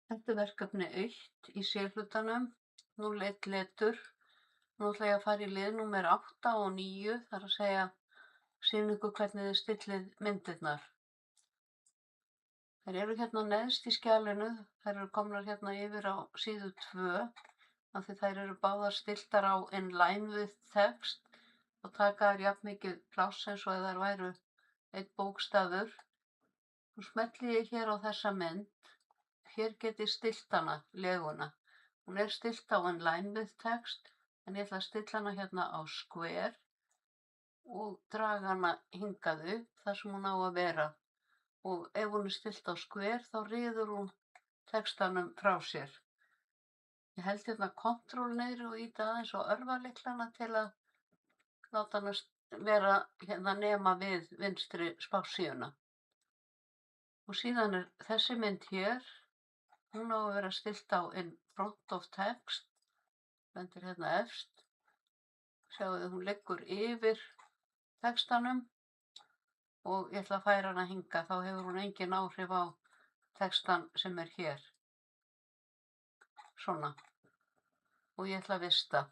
Þetta er verkefni 1 í C-hlutanum, 0,1 letur. Nú ætla ég að fara í lið númer 8 og 9, það er að segja sýna ykkur hvernig þið stillið myndirnar. Þær eru hérna neðst í skjalinu, þær eru komnar hérna yfir á síðu 2, af því þær eru báðar stilltar á in line with text og taka þær jafn mikið pláss eins og ef þær væru einn bókstafur. Nú smelli ég hér á þessa mynd. Hér get ég stillt hana, leguna. Hún er stillt á in line with text, en ég ætla að stilla hana hérna á square og draga hana hingað upp þar sem hún á að vera. Og ef hún er stillt á square þá ryður hún textanum frá sér. Ég held hérna Ctrl niðri og ýta aðeins á örvarlyklana til að láta hana vera hérna nema við vinstri spássíuna. Og síðan er þessi mynd hér, hún á að vera stillt á in front of text, bendir hérna efst. Sjáu þið, hún liggur yfir textanum og ég ætla að færa hana hingað, þá hefur hún engin áhrif á textan sem er hér. Svona. Og ég ætla að vista.